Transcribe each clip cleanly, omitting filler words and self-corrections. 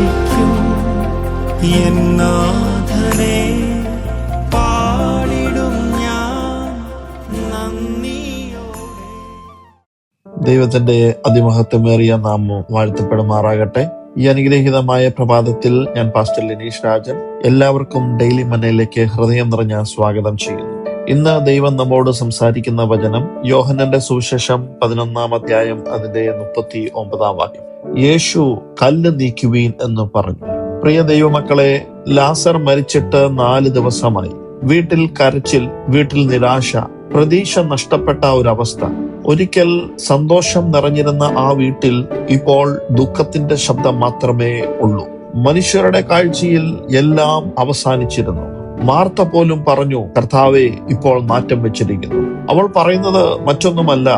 സ്തുതിക്കും എന്നാഥനെ പാടിടും ഞാൻ നന്ദിയോടെ. ദൈവത്തിന്റെ അതിമഹത്വമേറിയ നാമം വാഴ്ത്തപ്പെടുമാറാകട്ടെ. ഈ അനുഗ്രഹീതമായ പ്രഭാതത്തിൽ ഞാൻ പാസ്റ്റർ ലിനീഷ് രാജൻ എല്ലാവർക്കും ഡെയിലി മന്നയിലേക്ക് ഹൃദയം നിറഞ്ഞ സ്വാഗതം ചെയ്യുന്നു. ഇന്ന് ദൈവം നമ്മോട് സംസാരിക്കുന്ന വചനം യോഹന്നന്റെ സുവിശേഷം 11-ാം അധ്യായം അതിന്റെ 39-ാം വാക്യം. യേശു കല്ല് നീക്കുവീൻ എന്ന് പറഞ്ഞു. പ്രിയ ദൈവമക്കളെ, ലാസർ മരിച്ചിട്ട് 4 ദിവസമായി. വീട്ടിൽ കരച്ചിൽ, വീട്ടിൽ നിരാശ, പ്രതീക്ഷ നഷ്ടപ്പെട്ട ഒരവസ്ഥ. ഒരിക്കൽ സന്തോഷം നിറഞ്ഞിരുന്ന ആ വീട്ടിൽ ഇപ്പോൾ ദുഃഖത്തിന്റെ ശബ്ദം മാത്രമേ ഉള്ളൂ. മനുഷ്യരുടെ കാഴ്ചയിൽ എല്ലാം അവസാനിച്ചിരുന്നു. മാർത്ത പോലും പറഞ്ഞു, കർത്താവേ, ഇപ്പോൾ മാറ്റം വെച്ചിരിക്കുന്നു. അവൾ പറയുന്നത് മറ്റൊന്നുമല്ല,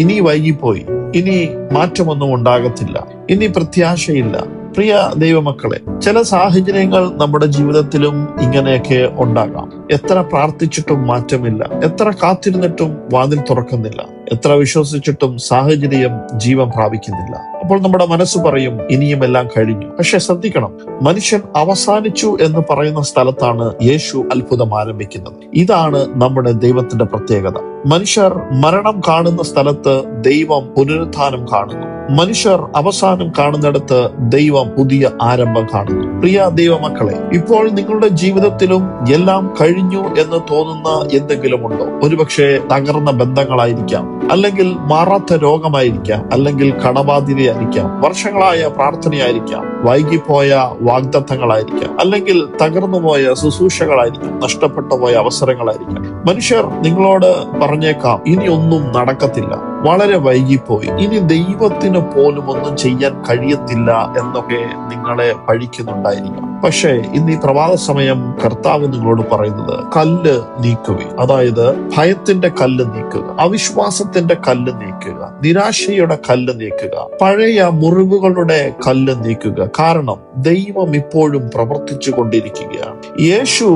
ഇനി വൈകിപ്പോയി, ഇനി മാറ്റമൊന്നും ഉണ്ടാകത്തില്ല, ഇനി പ്രത്യാശയില്ല. പ്രിയ ദൈവമക്കളെ, ചില സാഹചര്യങ്ങൾ നമ്മുടെ ജീവിതത്തിലും ഇങ്ങനെയൊക്കെ ഉണ്ടാകാം. എത്ര പ്രാർത്ഥിച്ചിട്ടും മാറ്റമില്ല, എത്ര കാത്തിരുന്നിട്ടും വാതിൽ തുറക്കുന്നില്ല, എത്ര വിശ്വസിച്ചിട്ടും സാഹചര്യം ജീവൻ പ്രാപിക്കുന്നില്ല. അപ്പോൾ നമ്മുടെ മനസ്സ് പറയും, ഇനിയും എല്ലാം കഴിഞ്ഞു. പക്ഷെ ശ്രദ്ധിക്കണം, മനുഷ്യൻ അവസാനിച്ചു എന്ന് പറയുന്ന സ്ഥലത്താണ് യേശു അത്ഭുതം ആരംഭിക്കുന്നത്. ഇതാണ് നമ്മുടെ ദൈവത്തിന്റെ പ്രത്യേകത. മനുഷ്യർ മരണം കാണുന്ന സ്ഥലത്ത് ദൈവം പുനരുത്ഥാനം കാണുന്നു. മനുഷ്യർ അവസാനം കാണുന്നിടത്ത് ദൈവം പുതിയ ആരംഭം കാണുന്നു. പ്രിയ ദൈവമക്കളെ, ഇപ്പോൾ നിങ്ങളുടെ ജീവിതത്തിലും എല്ലാം കഴിഞ്ഞു എന്ന് തോന്നുന്ന എന്തെങ്കിലും ഉണ്ടോ? ഒരുപക്ഷെ തകർന്ന ബന്ധങ്ങളായിരിക്കാം, അല്ലെങ്കിൽ മാറാത്ത രോഗമായിരിക്കാം, അല്ലെങ്കിൽ കടബാധ്യതയായിരിക്കാം, വർഷങ്ങളായ പ്രാർത്ഥനയായിരിക്കാം, വൈകിപ്പോയ വാഗ്ദത്തങ്ങളായിരിക്കാം, അല്ലെങ്കിൽ തകർന്നുപോയ ശുശ്രൂഷകളായിരിക്കാം, നഷ്ടപ്പെട്ടു പോയ അവസരങ്ങളായിരിക്കാം. മനുഷ്യർ നിങ്ങളോട് പറഞ്ഞേക്കാം, ഇനി ഒന്നും നടക്കത്തില്ല, വളരെ വൈകിപ്പോയി, ഇനി ദൈവത്തിന് പോലും ഒന്നും ചെയ്യാൻ കഴിയത്തില്ല എന്നൊക്കെ നിങ്ങളെ പഴിക്കുന്നുണ്ടായിരിക്കാം. പക്ഷേ ഇന്ന് ഈ പ്രഭാത സമയം കർത്താവ് നിങ്ങളോട് പറയുന്നത്, കല്ല് നീക്കുക. അതായത് ഭയത്തിന്റെ കല്ല് നീക്കുക, അവിശ്വാസത്തിന്റെ കല്ല് നീക്കുക, നിരാശയുടെ കല്ല് നീക്കുക, പഴയ മുറിവുകളുടെ കല്ല് നീക്കുക. കാരണം ദൈവം ഇപ്പോഴും പ്രവർത്തിച്ചു കൊണ്ടിരിക്കുകയാണ്. യേശു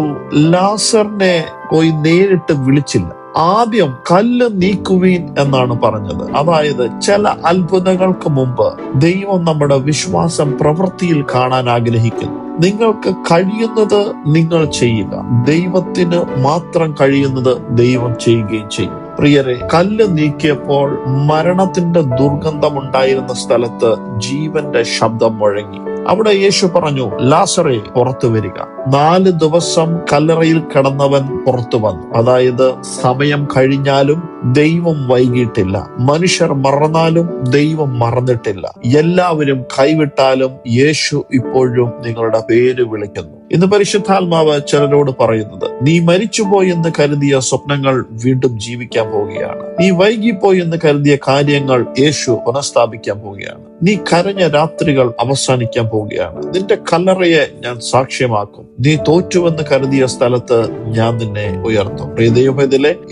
ലാസറിനെ പോയി നേരിട്ട് വിളിച്ചില്ല. ആദ്യം കല്ല് നീക്കുവീൻ എന്നാണ് പറഞ്ഞത്. അതായത് ചില അത്ഭുതങ്ങൾക്ക് മുമ്പ് ദൈവം നമ്മുടെ വിശ്വാസം പ്രവൃത്തിയിൽ കാണാൻ ആഗ്രഹിക്കുന്നു. നിങ്ങൾക്ക് കഴിയുന്നത് നിങ്ങൾ ചെയ്യുക, ദൈവത്തിന് മാത്രം കഴിയുന്നത് ദൈവം ചെയ്യുകയും ചെയ്യും. പ്രിയരെ, കല്ല് നീക്കിയപ്പോൾ മരണത്തിന്റെ ദുർഗന്ധമുണ്ടായിരുന്ന സ്ഥലത്ത് ജീവന്റെ ശബ്ദം മുഴങ്ങി. അവിടെ യേശു പറഞ്ഞു, ലാസറേ, പുറത്തു വരിക. 4 ദിവസം കല്ലറയിൽ കിടന്നവൻ പുറത്തു വന്നു. അതായത് സമയം കഴിഞ്ഞാലും ദൈവം വൈകിട്ടില്ല, മനുഷ്യർ മറന്നാലും ദൈവം മറന്നിട്ടില്ല, എല്ലാവരും കൈവിട്ടാലും യേശു ഇപ്പോഴും നിങ്ങളുടെ പേര് വിളിക്കുന്നു. ഇന്ന് പരിശുദ്ധാത്മാവ് ചിലരോട് പറയുന്നത്, നീ മരിച്ചുപോയി എന്ന് കരുതിയ സ്വപ്നങ്ങൾ വീണ്ടും ജീവിക്കാൻ പോവുകയാണ്. നീ വൈകിപ്പോയി എന്ന് കരുതിയ കാര്യങ്ങൾ യേശു പുനഃസ്ഥാപിക്കാൻ പോവുകയാണ്. നീ കരഞ്ഞ രാത്രികൾ അവസാനിക്കാൻ പോവുകയാണ്. നിന്റെ കല്ലറയെ ഞാൻ സാക്ഷ്യമാക്കും. നീ തോറ്റുവെന്ന് കരുതിയ സ്ഥലത്ത് ഞാൻ നിന്നെ ഉയർത്തും. പ്രിയ ദൈവമേ,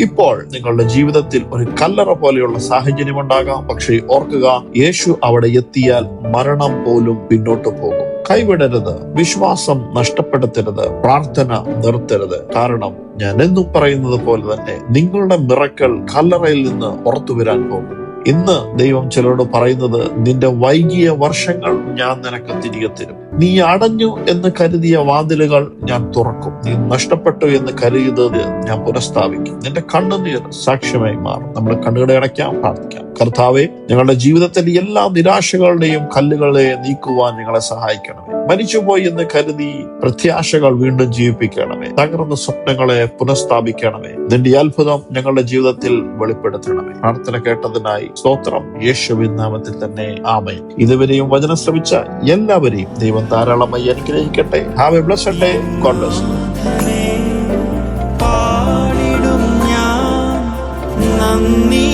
ഇപ്പോൾ നിങ്ങളുടെ ജീവിതത്തിൽ ഒരു കല്ലറ പോലെയുള്ള സാഹചര്യം ഉണ്ടാകാം. പക്ഷേ ഓർക്കുക, യേശു അവിടെ എത്തിയാൽ മരണം പോലും പിന്നോട്ട് പോകും. കൈവിടരുത്, വിശ്വാസം നഷ്ടപ്പെടുത്തരുത്, പ്രാർത്ഥന നിർത്തരുത്. കാരണം ഞാൻ എന്നും പറയുന്നത് പോലെ തന്നെ നിങ്ങളുടെ മിറക്കൾ കല്ലറയിൽ നിന്ന് പുറത്തു വരാൻ പോകും. ഇന്ന് ദൈവം ചിലരോട് പറയുന്നത്, നിന്റെ വൈകിയ വർഷങ്ങൾ ഞാൻ നിനക്ക് തിരികെ തരും. നീ അടഞ്ഞു എന്ന് കരുതിയ വാതിലുകൾ ഞാൻ തുറക്കും. നീ നഷ്ടപ്പെട്ടു എന്ന് കരുതിയത് ഞാൻ പുനഃസ്ഥാപിക്കും. നിന്റെ കണ്ണുനീർ സാക്ഷ്യമായി മാറും. നമ്മൾ കണ്ണുകളെ അടയ്ക്കാം, പ്രാർത്ഥിക്കാം. കർത്താവെ, ഞങ്ങളുടെ ജീവിതത്തിലെ എല്ലാ നിരാശകളുടെയും കല്ലുകളെ നീക്കുവാൻ ഞങ്ങളെ സഹായിക്കണമേ. മരിച്ചുപോയി എന്ന് കരുതി പ്രത്യാശകൾ വീണ്ടും ജീവിപ്പിക്കണമേ. തകർന്ന സ്വപ്നങ്ങളെ പുനഃസ്ഥാപിക്കണമേ. നിന്റെ അത്ഭുതം ഞങ്ങളുടെ ജീവിതത്തിൽ വെളിപ്പെടുത്തണമേ. പ്രാർത്ഥന കേട്ടതിനായി സ്തോത്രം. യേശുവിൻ നാമത്തിൽ തന്നെ ആമേൻ. ഇതുവരെയും വചനം ശ്രമിച്ച എല്ലാവരെയും ദൈവം ധാരാളമായി അനുഗ്രഹിക്കട്ടെ. Have A blessed day. God bless you. പാടിടും ഞാൻ നന്ദി